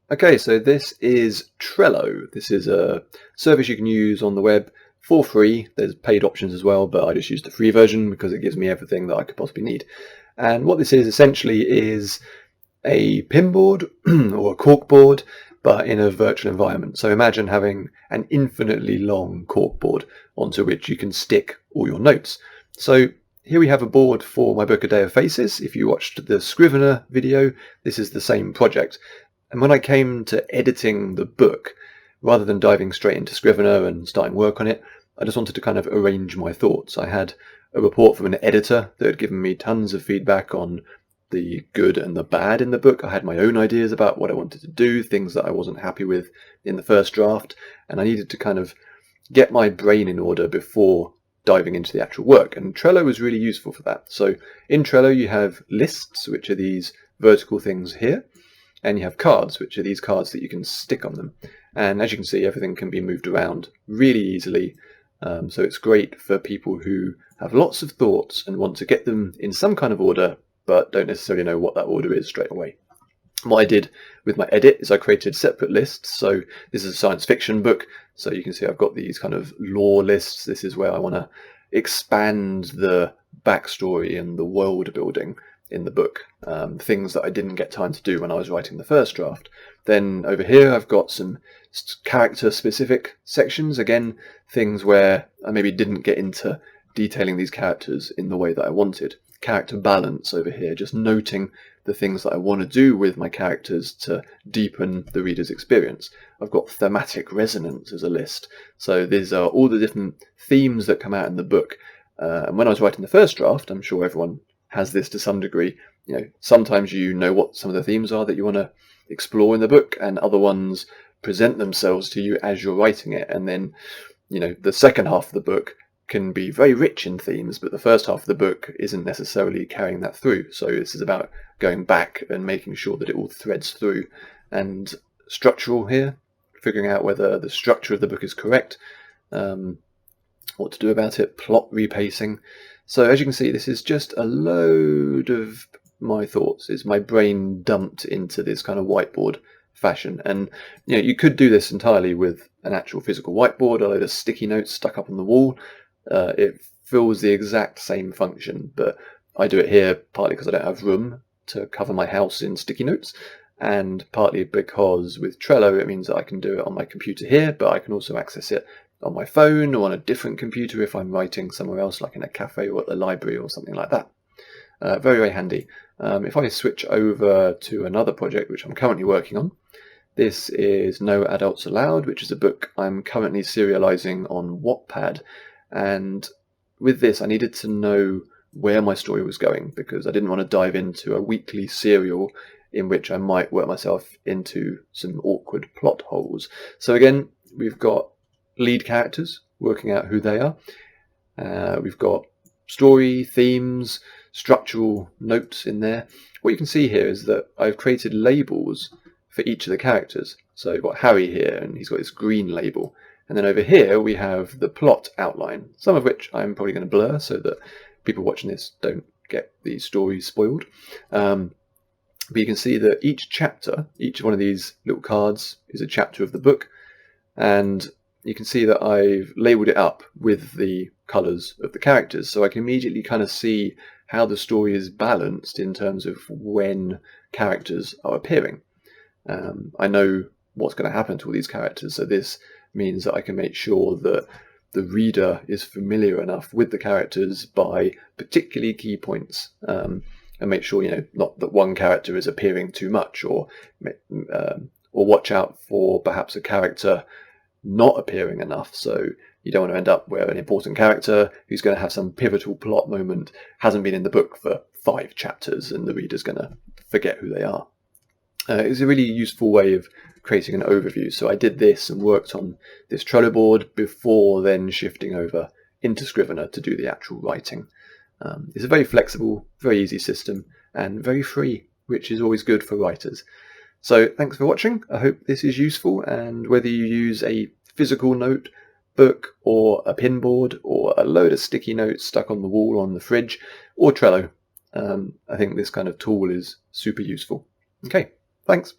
Okay, so this is Trello. This is a service you can use on the web for free. There's paid options as well, but I just use the free version because it gives me everything that I could possibly need. And what this is essentially is a pinboard or a corkboard, but in a virtual environment. So imagine having an infinitely long corkboard onto which you can stick all your notes. So here we have a board for my book A Day of Faces. If you watched the Scrivener video, this is the same project. And when I came to editing the book, rather than diving straight into Scrivener and starting work on it, I just wanted to kind of arrange my thoughts. I had a report from an editor that had given me tons of feedback on the good and the bad in the book. I had my own ideas about what I wanted to do, things that I wasn't happy with in the first draft, and I needed to kind of get my brain in order before diving into the actual work. And Trello was really useful for that. So in Trello you have lists, which are these vertical things here, and you have cards, which are these cards that you can stick on them. And as you can see, everything can be moved around really easily. So it's great for people who have lots of thoughts and want to get them in some kind of order, but don't necessarily know what that order is straight away. What I did with my edit is I created separate lists. So this is a science fiction book. So you can see I've got these kind of lore lists. This is where I want to expand the backstory and the world building in the book, things that I didn't get time to do when I was writing the first draft. Then over here I've got some character specific sections, again things where I maybe didn't get into detailing these characters in the way that I wanted. Character balance over here, just noting the things that I want to do with my characters to deepen the reader's experience. I've got thematic resonance as a list, so these are all the different themes that come out in the book. And when I was writing the first draft, I'm sure everyone has this to some degree. Sometimes you know what some of the themes are that you want to explore in the book, and other ones present themselves to you as you're writing it. And then, the second half of the book can be very rich in themes, but the first half of the book isn't necessarily carrying that through. So this is about going back and making sure that it all threads through. And structural here, figuring out whether the structure of the book is correct, what to do about it, plot repacing. So as you can see, this is just a load of my thoughts. It's my brain dumped into this kind of whiteboard fashion. And you could do this entirely with an actual physical whiteboard, a load of sticky notes stuck up on the wall. It fills the exact same function, but I do it here partly because I don't have room to cover my house in sticky notes, and partly because with Trello it means that I can do it on my computer here, but I can also access it on my phone or on a different computer if I'm writing somewhere else, like in a cafe or at the library or something like that. Very, very handy. If I switch over to another project which I'm currently working on, this is No Adults Allowed, which is a book I'm currently serializing on Wattpad. And with this, I needed to know where my story was going, because I didn't want to dive into a weekly serial in which I might work myself into some awkward plot holes. So again, we've got lead characters, working out who they are. We've got story, themes, structural notes in there. What you can see here is that I've created labels for each of the characters. So I've got Harry here, and he's got this green label. And then over here we have the plot outline, some of which I'm probably going to blur so that people watching this don't get the story spoiled. But you can see that each chapter, each one of these little cards is a chapter of the book. And you can see that I've labelled it up with the colours of the characters, so I can immediately kind of see how the story is balanced in terms of when characters are appearing. I know what's going to happen to all these characters, so this means that I can make sure that the reader is familiar enough with the characters by particularly key points, and make sure, not that one character is appearing too much, or watch out for perhaps a character not appearing enough. So you don't want to end up where an important character who's going to have some pivotal plot moment hasn't been in the book for 5 chapters and the reader's going to forget who they are. It's a really useful way of creating an overview. So I did this and worked on this Trello board before then shifting over into Scrivener to do the actual writing. It's a very flexible, very easy system, and very free, which is always good for writers. So thanks for watching. I hope this is useful, and whether you use a physical note book or a pinboard or a load of sticky notes stuck on the wall on the fridge or Trello, I think this kind of tool is super useful. Okay, thanks.